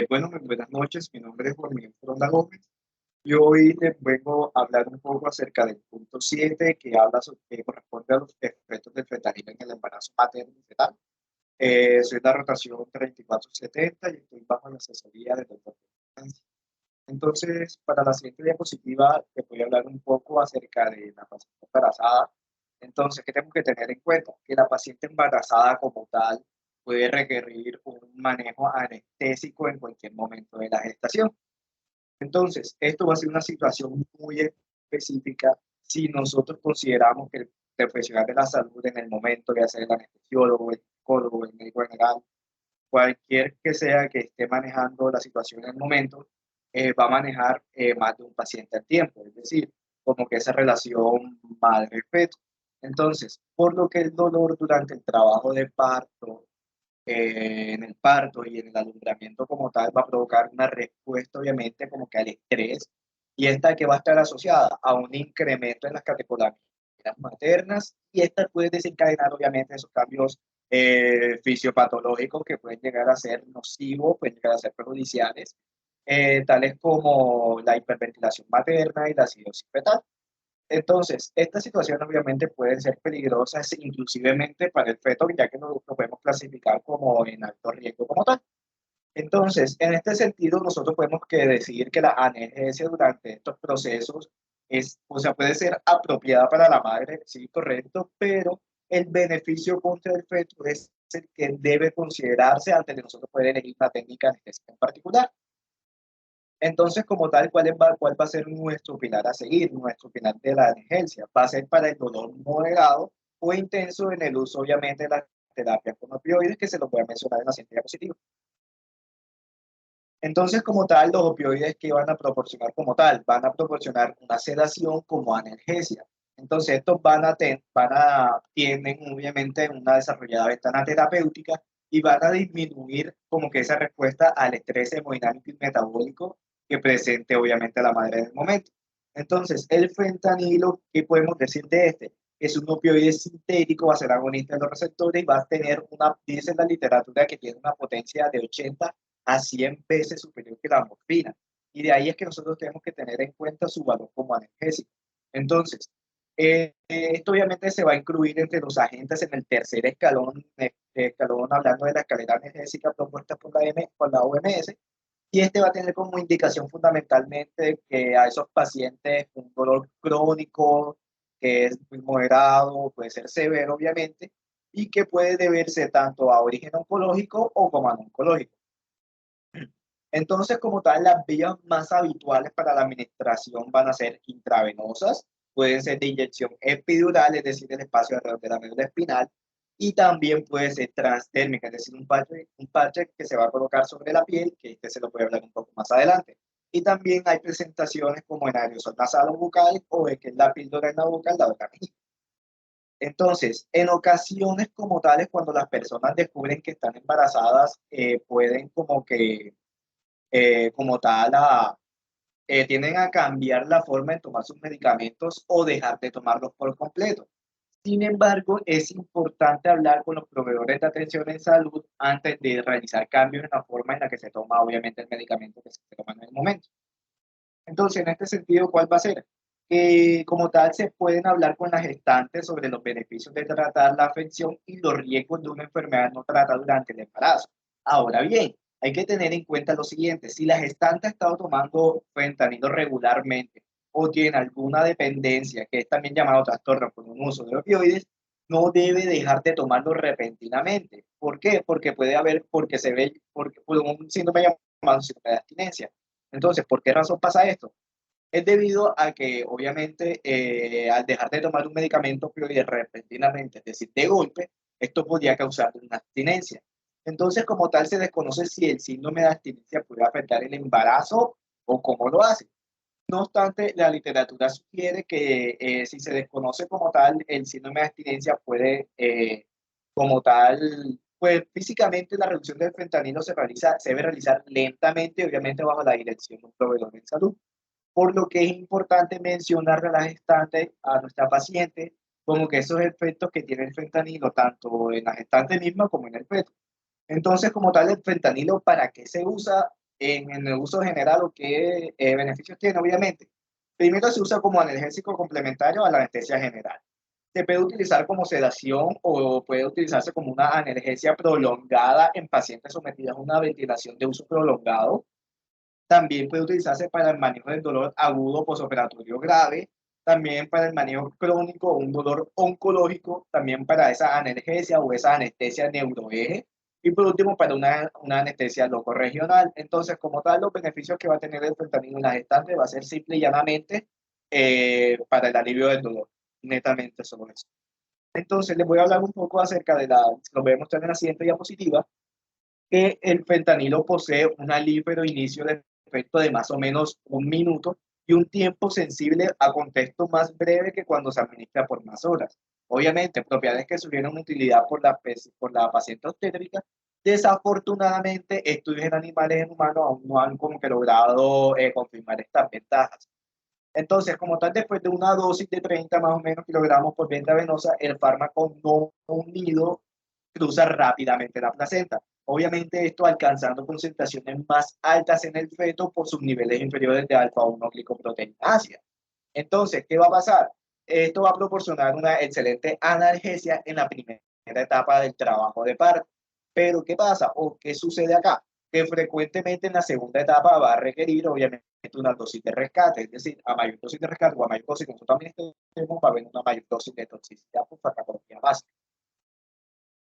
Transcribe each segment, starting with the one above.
Bueno, muy buenas noches. Mi nombre es Juan Miguel Fronda Gómez y hoy les vengo a hablar un poco acerca del punto 7 que habla que corresponde a los efectos del fentanilo en el embarazo materno y fetal. Soy la rotación 3470 y estoy bajo la asesoría del doctor. Entonces, para la siguiente diapositiva, te voy a hablar un poco acerca de la paciente embarazada. Entonces, ¿qué tenemos que tener en cuenta? Que la paciente embarazada como tal puede requerir un manejo anestésico en cualquier momento de la gestación. Entonces, esto va a ser una situación muy específica si nosotros consideramos que el profesional de la salud en el momento, ya sea el anestesiólogo, el psicólogo, el médico general, cualquier que sea que esté manejando la situación en el momento, va a manejar más de un paciente al tiempo, es decir, como que esa relación madre-feto. Entonces, por lo que el dolor durante el trabajo de parto, en el parto y en el alumbramiento como tal, va a provocar una respuesta obviamente como que al estrés, y esta que va a estar asociada a un incremento en las catecolaminas maternas, y esta puede desencadenar obviamente esos cambios fisiopatológicos que pueden llegar a ser nocivos, pueden llegar a ser perjudiciales, tales como la hiperventilación materna y la acidosis fetal. Entonces, estas situaciones obviamente pueden ser peligrosas inclusivemente para el feto, ya que lo podemos clasificar como en alto riesgo como tal. Entonces, en este sentido, nosotros podemos que decir que la analgesia durante estos procesos es, o sea, puede ser apropiada para la madre, sí, correcto, pero el beneficio contra el feto es el que debe considerarse antes de nosotros poder elegir una técnica anestésica en particular. Entonces, como tal, ¿cuál va a ser nuestro pilar a seguir? Nuestro pilar de la emergencia va a ser para el dolor moderado o intenso en el uso, obviamente, de las terapias con opioides, que se lo voy a mencionar en la siguiente diapositiva. Entonces, como tal, los opioides que van a proporcionar como tal, van a proporcionar una sedación como analgesia. Entonces, estos tienen obviamente una desarrollada ventana terapéutica y van a disminuir como que esa respuesta al estrés hemodinámico y metabólico que presente obviamente la madre en el momento. Entonces, el fentanilo, ¿qué podemos decir de este? Es un opioide sintético, va a ser agonista de los receptores y va a tener dice la literatura que tiene una potencia de 80 a 100 veces superior que la morfina. Y de ahí es que nosotros tenemos que tener en cuenta su valor como analgésico. Entonces, esto obviamente se va a incluir entre los agentes en el tercer escalón hablando de la escalera analgésica propuesta por la OMS, y este va a tener como indicación fundamentalmente que a esos pacientes un dolor crónico, que es muy moderado, puede ser severo obviamente, y que puede deberse tanto a origen oncológico o como a no oncológico. Entonces, como tal, las vías más habituales para la administración van a ser intravenosas, pueden ser de inyección epidural, es decir, el espacio alrededor de la médula espinal, y también puede ser transdérmica, es decir, un parche que se va a colocar sobre la piel, que este se lo voy a hablar un poco más adelante. Y también hay presentaciones como en aerosol nasal o bucal, o es que es la píldora en la boca al lado de la mejilla. Entonces, en ocasiones como tales, cuando las personas descubren que están embarazadas, pueden como que como tal tienden a cambiar la forma de tomar sus medicamentos o dejar de tomarlos por completo. Sin embargo, es importante hablar con los proveedores de atención en salud antes de realizar cambios en la forma en la que se toma, obviamente, el medicamento que se toma en el momento. Entonces, en este sentido, ¿cuál va a ser? Que como tal se pueden hablar con las gestantes sobre los beneficios de tratar la afección y los riesgos de una enfermedad no tratada durante el embarazo. Ahora bien, hay que tener en cuenta lo siguiente: si la gestante ha estado tomando fentanilo regularmente o tiene alguna dependencia, que es también llamado trastorno por un uso de opioides, no debe dejar de tomarlo repentinamente. ¿Por qué? Porque se ve, porque por un síndrome llamado síndrome de abstinencia. Entonces, ¿por qué razón pasa esto? Es debido a que, obviamente, al dejar de tomar un medicamento opioide repentinamente, es decir, de golpe, esto podría causar una abstinencia. Entonces, como tal, se desconoce si el síndrome de abstinencia puede afectar el embarazo o cómo lo hace. No obstante, la literatura sugiere que si se desconoce como tal, el síndrome de abstinencia puede, como tal, pues físicamente la reducción del fentanilo se debe realizar lentamente, obviamente bajo la dirección de un proveedor de salud, por lo que es importante mencionar a la gestante, a nuestra paciente, como que esos efectos que tiene el fentanilo, tanto en la gestante misma como en el feto. Entonces, como tal, el fentanilo, ¿para qué se usa en el uso general o qué beneficios tiene? Obviamente, primero se usa como analgésico complementario a la anestesia general. Se puede utilizar como sedación o puede utilizarse como una analgesia prolongada en pacientes sometidos a una ventilación de uso prolongado. También puede utilizarse para el manejo del dolor agudo posoperatorio grave, también para el manejo crónico o un dolor oncológico, también para esa analgesia o esa anestesia neuroeje, y por último para una anestesia locorregional. Entonces, como tal, los beneficios que va a tener el fentanilo en la gestante va a ser simple y llanamente para el alivio del dolor, netamente solo eso. Entonces, les voy a hablar un poco acerca de lo voy a mostrar en la siguiente diapositiva, que el fentanilo posee un alífero inicio de efecto de más o menos 1 minuto y un tiempo sensible a contexto más breve que cuando se administra por más horas. Obviamente, propiedades que surgieron utilidad por la paciente obstétrica. Desafortunadamente, estudios en animales y en humanos aún no han como que logrado confirmar estas ventajas. Entonces, como tal, después de una dosis de 30 más o menos kilogramos por venta venosa, el fármaco no unido cruza rápidamente la placenta. Obviamente esto alcanzando concentraciones más altas en el feto por sus niveles inferiores de alfa-1 glicoproteína ácida. Entonces, ¿qué va a pasar? Esto va a proporcionar una excelente analgesia en la primera etapa del trabajo de parto. Pero, ¿qué pasa? ¿O qué sucede acá? Que frecuentemente en la segunda etapa va a requerir, obviamente, una dosis de rescate, es decir, a mayor dosis de rescate o a mayor dosis que nosotros también tenemos, va a haber una mayor dosis de toxicidad por farmacología básica.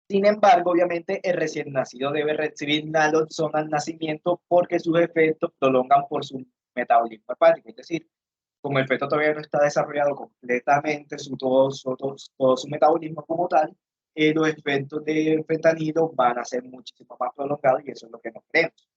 Sin embargo, obviamente, el recién nacido debe recibir naloxona al nacimiento porque sus efectos prolongan por su metabolismo hepático, es decir, como el feto todavía no está desarrollado completamente todo su metabolismo como tal, los efectos del fentanilo van a ser muchísimo más prolongados y eso es lo que no queremos.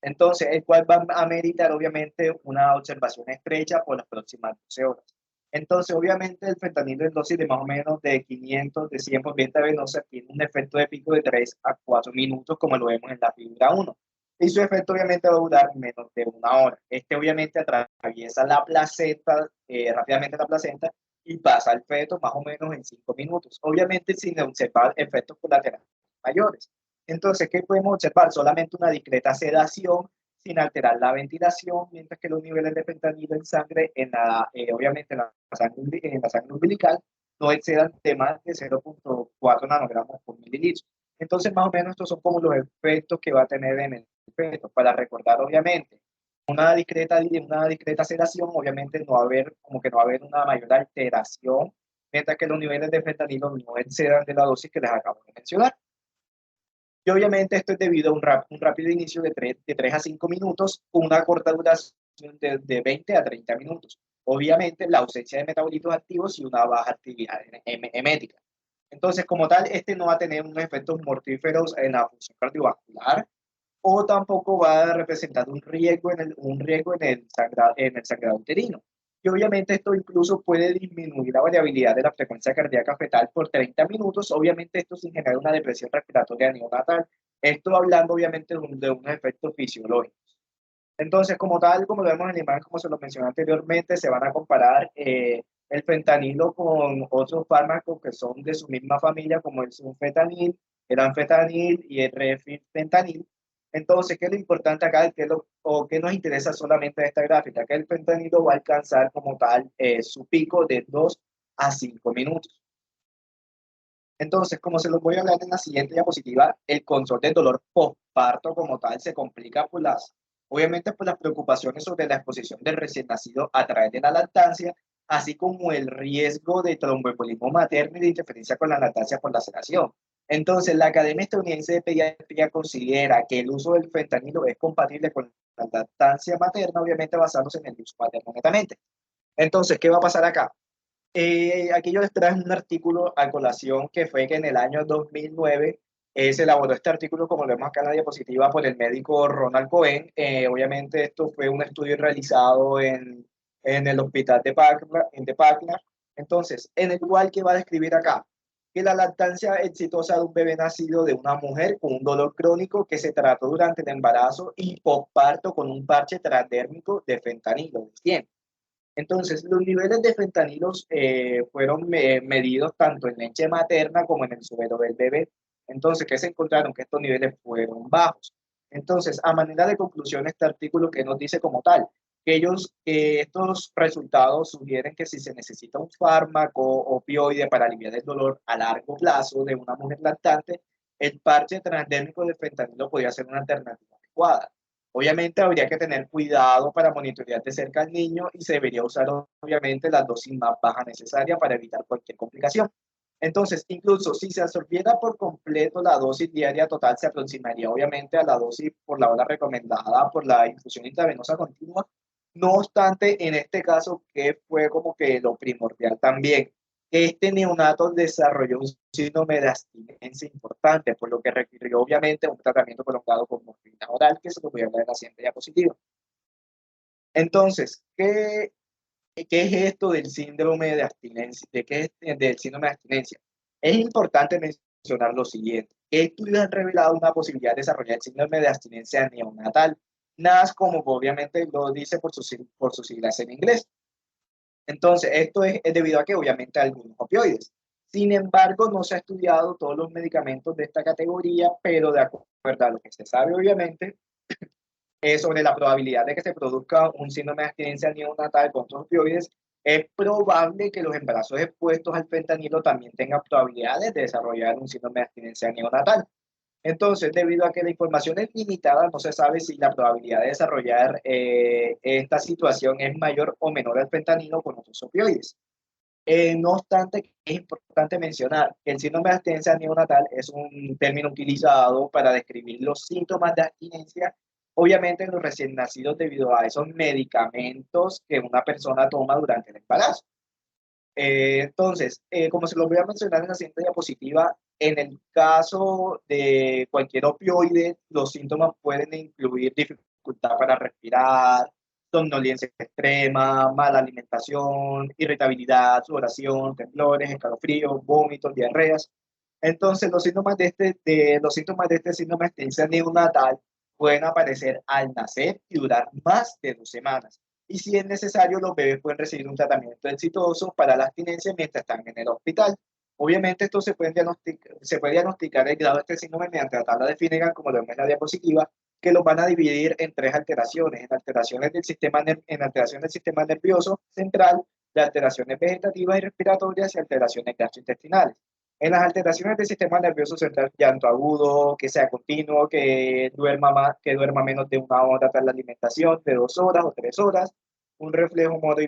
Entonces, el cual va a meditar obviamente una observación estrecha por las próximas 12 horas. Entonces, obviamente, el fentanilo en dosis de más o menos de 500, de 100 por venta venosa tiene un efecto de pico de 3 a 4 minutos, como lo vemos en la figura 1. Y su efecto obviamente va a durar menos de 1 hora. Este obviamente atraviesa la placenta, rápidamente la placenta, y pasa al feto más o menos en 5 minutos. Obviamente sin observar efectos colaterales mayores. Entonces, ¿qué podemos observar? Solamente una discreta sedación sin alterar la ventilación, mientras que los niveles de fentanilo en sangre, obviamente en la sangre umbilical, no excedan de más de 0,4 nanogramos por mililitro. Entonces, más o menos, estos son como los efectos que va a tener en el feto. Para recordar, obviamente, una discreta sedación, obviamente no va a haber, como que no va a haber una mayor alteración, mientras que los niveles de fentanilo no excedan de la dosis que les acabo de mencionar. Y obviamente esto es debido a un rápido inicio de 3 a 5 minutos, una corta duración de 20 a 30 minutos. Obviamente la ausencia de metabolitos activos y una baja actividad emética. Entonces, como tal, este no va a tener unos efectos mortíferos en la función cardiovascular o tampoco va a representar un riesgo en el sangrado uterino. Y obviamente esto incluso puede disminuir la variabilidad de la frecuencia cardíaca fetal por 30 minutos, obviamente esto sin generar una depresión respiratoria neonatal. Esto hablando obviamente de unos efectos fisiológicos. Entonces, como tal, como lo vemos en la imagen, como se lo mencioné anteriormente, se van a comparar el fentanilo con otros fármacos que son de su misma familia, como el sulfentanil, el anfetanil y el refentanil. Entonces, ¿qué es lo importante acá? ¿O qué nos interesa solamente de esta gráfica? Que el fentanilo va a alcanzar como tal su pico de 2 a 5 minutos. Entonces, como se los voy a hablar en la siguiente diapositiva, el control del dolor postparto como tal se complica obviamente por las preocupaciones sobre la exposición del recién nacido a través de la lactancia, así como el riesgo de tromboembolismo materno y de interferencia con la lactancia por la sedación. Entonces, la Academia Estadounidense de Pediatría considera que el uso del fentanilo es compatible con la lactancia materna, obviamente basándose en el uso materno netamente. Entonces, ¿qué va a pasar acá? Aquí yo les traje un artículo a colación que fue que en el año 2009 se elaboró este artículo, como lo vemos acá en la diapositiva, por el médico Ronald Cohen. Obviamente esto fue un estudio realizado en el hospital de Pacla. Entonces, en el cual que va a describir acá que la lactancia exitosa de un bebé nacido de una mujer con un dolor crónico que se trató durante el embarazo y posparto con un parche transdérmico de fentanilo de 100. Entonces, los niveles de fentanilos fueron medidos tanto en leche materna como en el suero del bebé. Entonces, ¿qué se encontraron? Que estos niveles fueron bajos. Entonces, a manera de conclusión, este artículo que nos dice como tal, que estos resultados sugieren que si se necesita un fármaco opioide para aliviar el dolor a largo plazo de una mujer lactante, el parche transdérmico de fentanilo podría ser una alternativa adecuada. Obviamente habría que tener cuidado para monitorear de cerca al niño y se debería usar obviamente la dosis más baja necesaria para evitar cualquier complicación. Entonces, incluso si se absorbiera por completo la dosis diaria total, se aproximaría obviamente a la dosis por la hora recomendada por la infusión intravenosa continua. No obstante, en este caso, que fue como que lo primordial también, este neonato desarrolló un síndrome de abstinencia importante, por lo que requirió obviamente un tratamiento prolongado con morfina oral, que se lo voy a ver en la siguiente diapositiva. Entonces, ¿qué es esto del síndrome de abstinencia? ¿De qué es del síndrome de abstinencia? Es importante mencionar lo siguiente. Estudios han revelado una posibilidad de desarrollar el síndrome de abstinencia neonatal, NAS, como obviamente lo dice por sus siglas en inglés. Entonces, esto es debido a que obviamente hay algunos opioides. Sin embargo, no se ha estudiado todos los medicamentos de esta categoría, pero de acuerdo a lo que se sabe, obviamente, sobre la probabilidad de que se produzca un síndrome de abstinencia neonatal con estos opioides, es probable que los embarazos expuestos al fentanilo también tengan probabilidades de desarrollar un síndrome de abstinencia neonatal. Entonces, debido a que la información es limitada, no se sabe si la probabilidad de desarrollar esta situación es mayor o menor al fentanilo con otros opioides. No obstante, es importante mencionar que el síndrome de abstinencia neonatal es un término utilizado para describir los síntomas de abstinencia, obviamente en los recién nacidos debido a esos medicamentos que una persona toma durante el embarazo. Entonces, como se lo voy a mencionar en la siguiente diapositiva, en el caso de cualquier opioide, los síntomas pueden incluir dificultad para respirar, somnolencia extrema, mala alimentación, irritabilidad, sudoración, temblores, escalofríos, vómitos, diarreas. Entonces, los síntomas de este síndrome de abstinencia neonatal pueden aparecer al nacer y durar más de 2 semanas. Y si es necesario, los bebés pueden recibir un tratamiento exitoso para la abstinencia mientras están en el hospital. Obviamente, esto se puede diagnosticar el grado de este síndrome mediante la tabla de Finnegan, como lo vemos en la diapositiva, que los van a dividir en 3 alteraciones, en alteraciones del sistema nervioso central, de alteraciones vegetativas y respiratorias y alteraciones gastrointestinales. En las alteraciones del sistema nervioso central, llanto agudo, que sea continuo, que duerma menos de 1 hora tras la alimentación, de 2 horas o 3 horas, un reflejo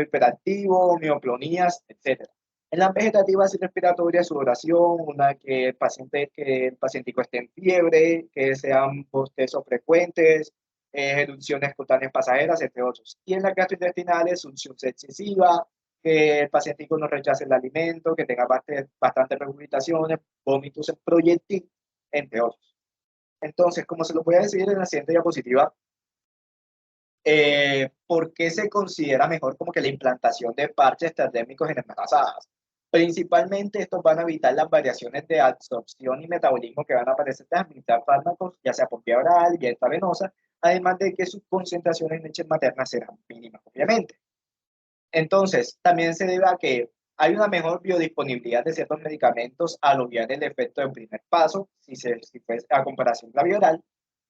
hiperactivo, mioclonías, etc. En las vegetativas y respiratorias, sudoración, que el pacientico esté en fiebre, que sean bostezos frecuentes, erupciones cutáneas pasajeras, entre otros. Y en las gastrointestinales, succión excesiva, que el pacientico no rechace el alimento, que tenga bastantes regurgitaciones, vómitos en proyectil, entre otros. Entonces, como se lo voy a decir en la siguiente diapositiva, ¿por qué se considera mejor como que la implantación de parches transdérmicos en embarazadas? Principalmente estos van a evitar las variaciones de absorción y metabolismo que van a aparecer de administrar fármacos, ya sea por vía oral, vía intravenosa, además de que sus concentraciones en leches maternas serán mínimas, obviamente. Entonces, también se debe a que hay una mejor biodisponibilidad de ciertos medicamentos al obviar el efecto del primer paso, si fuese a comparación de la vía oral,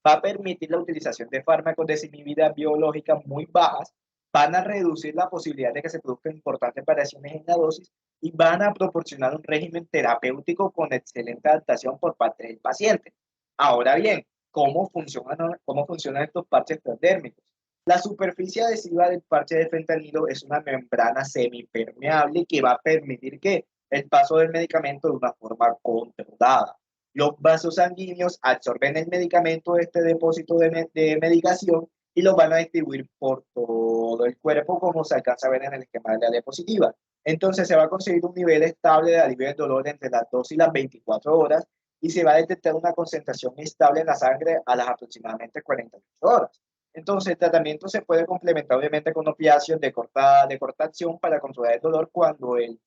va a permitir la utilización de fármacos desinhibidas biológicas muy bajas, van a reducir la posibilidad de que se produzcan importantes variaciones en la dosis y van a proporcionar un régimen terapéutico con excelente adaptación por parte del paciente. Ahora bien, ¿cómo funcionan estos parches transdérmicos? La superficie adhesiva del parche de fentanilo es una membrana semipermeable que va a permitir que el paso del medicamento de una forma controlada. Los vasos sanguíneos absorben el medicamento de este depósito de medicación y lo van a distribuir por todo el cuerpo, como se alcanza a ver en el esquema de la diapositiva. Entonces se va a conseguir un nivel estable de alivio del dolor entre las 2 y las 24 horas y se va a detectar una concentración estable en la sangre a las aproximadamente 48 horas. Entonces, el tratamiento se puede complementar obviamente con opiáceos de corta acción para controlar el dolor cuando el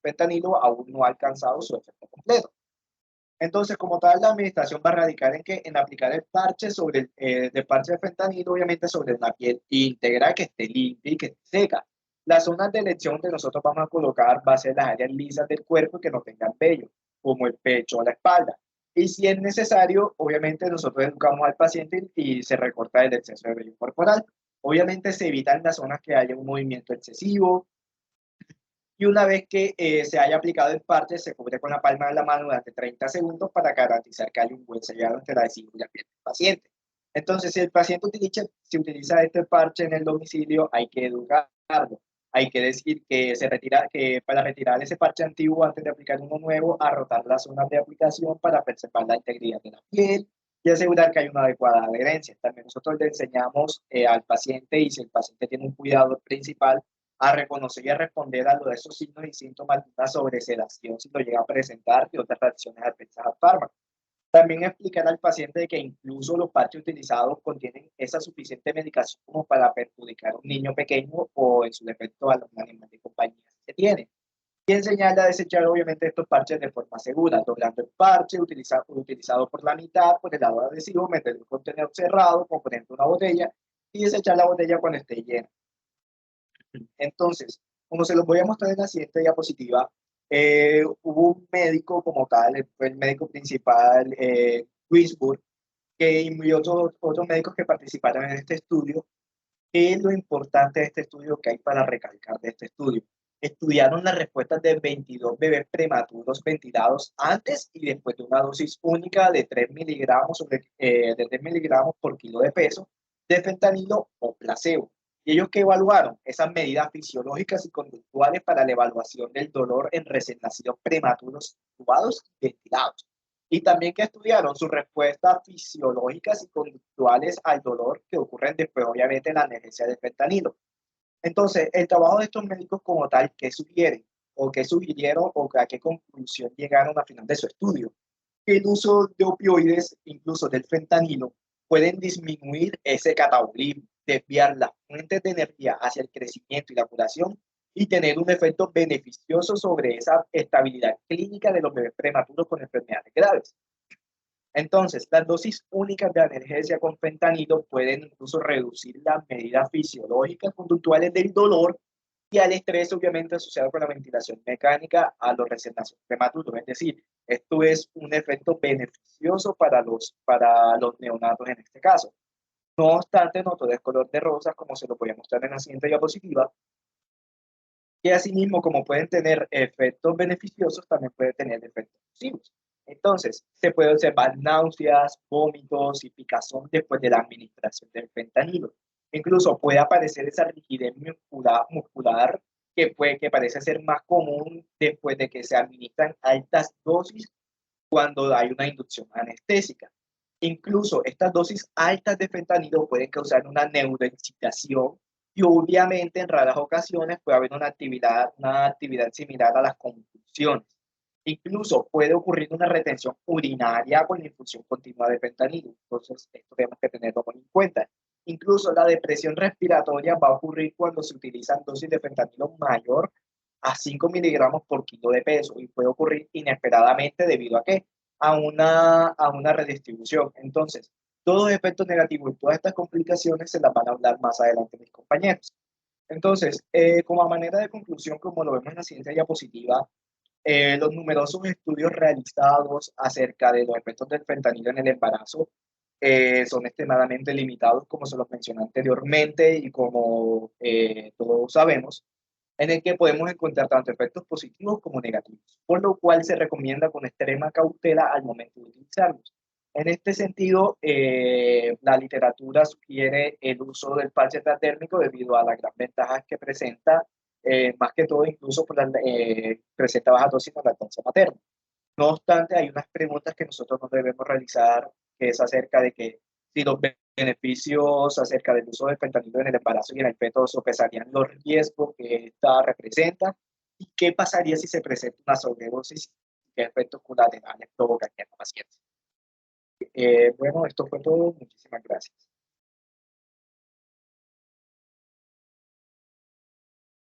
fentanilo aún no ha alcanzado su efecto completo. Entonces, como tal, la administración va a radicar en aplicar el parche del parche de fentanilo, obviamente sobre una piel íntegra que esté limpia y que esté seca. Las zonas de elección que nosotros vamos a colocar va a ser las áreas lisas del cuerpo y que no tengan vello. como el pecho o la espalda. Y si es necesario, obviamente nosotros educamos al paciente y se recorta el exceso de vello corporal. Obviamente se evitan las zonas que haya un movimiento excesivo, y una vez que se haya aplicado el parche, se cubre con la palma de la mano durante 30 segundos para garantizar que haya un buen sellado entre la vesícula y la piel del paciente. Entonces, si el paciente utiliza este parche en el domicilio, hay que educarlo. Hay que decir que se retira, que para retirar ese parche antiguo antes de aplicar uno nuevo, a rotar las zonas de aplicación para preservar la integridad de la piel y asegurar que hay una adecuada adherencia. También nosotros le enseñamos al paciente, y si el paciente tiene un cuidado principal, a reconocer y a responder a lo de esos signos y síntomas de una sobresedación si lo llega a presentar, y otras reacciones adversas al fármaco. También explicar al paciente que incluso los parches utilizados contienen esa suficiente medicación como para perjudicar a un niño pequeño o en su defecto a los animales de compañía que tiene. Y enseñarle a desechar obviamente estos parches de forma segura, doblando el parche utilizado por la mitad, por el lado adhesivo, meter un contenedor cerrado, como por ejemplo una botella, y desechar la botella cuando esté llena. Entonces, como se los voy a mostrar en la siguiente diapositiva, hubo un médico como tal, fue el médico principal, Duisburg, y otros médicos que participaron en este estudio. ¿Qué es lo importante de este estudio que hay para recalcar de este estudio? Estudiaron las respuestas de 22 bebés prematuros ventilados antes y después de una dosis única de 3 miligramos, de 3 miligramos por kilo de peso de fentanilo o placebo. Y ellos que evaluaron esas medidas fisiológicas y conductuales para la evaluación del dolor en recién nacidos prematuros intubados y ventilados. Y también que estudiaron sus respuestas fisiológicas y conductuales al dolor que ocurren después, obviamente, de la aneresia del fentanilo. Entonces, el trabajo de estos médicos como tal, ¿qué sugieren? ¿O qué sugirieron o a qué conclusión llegaron al final de su estudio? Que el uso de opioides, incluso del fentanilo, pueden disminuir ese catabolismo, desviar las fuentes de energía hacia el crecimiento y la curación, y tener un efecto beneficioso sobre esa estabilidad clínica de los bebés prematuros con enfermedades graves. Entonces, las dosis únicas de analgesia con fentanilo pueden incluso reducir las medidas fisiológicas conductuales del dolor y al estrés, obviamente, asociado con la ventilación mecánica a los recién nacidos prematuros. Es decir, esto es un efecto beneficioso para los neonatos en este caso. No obstante, no todo es color de rosas, como se lo voy a mostrar en la siguiente diapositiva, que asimismo, como pueden tener efectos beneficiosos, también pueden tener efectos nocivos. Entonces, se puede observar náuseas, vómitos y picazón después de la administración del fentanilo. Incluso puede aparecer esa rigidez muscular que parece ser más común después de que se administran altas dosis cuando hay una inducción anestésica. Incluso estas dosis altas de fentanilo pueden causar una neuroexcitación, y obviamente en raras ocasiones puede haber una actividad similar a las convulsiones. Incluso puede ocurrir una retención urinaria con la infusión continua de fentanilo. Entonces, esto tenemos que tenerlo muy en cuenta. Incluso la depresión respiratoria va a ocurrir cuando se utilizan dosis de fentanilo mayor a 5 miligramos por kilo de peso, y puede ocurrir inesperadamente debido a qué? A una redistribución. Entonces, todos los efectos negativos y todas estas complicaciones se las van a hablar más adelante mis compañeros. Entonces, como a manera de conclusión, como lo vemos en la siguiente diapositiva, los numerosos estudios realizados acerca de los efectos del fentanilo en el embarazo son extremadamente limitados, como se los mencioné anteriormente y como todos sabemos, en el que podemos encontrar tanto efectos positivos como negativos, por lo cual se recomienda con extrema cautela al momento de utilizarlos. En este sentido, la literatura sugiere el uso del parche transdérmico debido a las grandes ventajas que presenta, más que todo incluso por la presenta baja dosis de lactancia materna. No obstante, hay unas preguntas que nosotros nos debemos realizar, que es acerca de que si los beneficios acerca del uso del fentanilo en el embarazo y en el feto sopesarían los riesgos que esta representa, y qué pasaría si se presenta una sobredosis y qué efectos colaterales provocaría en los pacientes. Bueno, esto fue todo. Muchísimas gracias.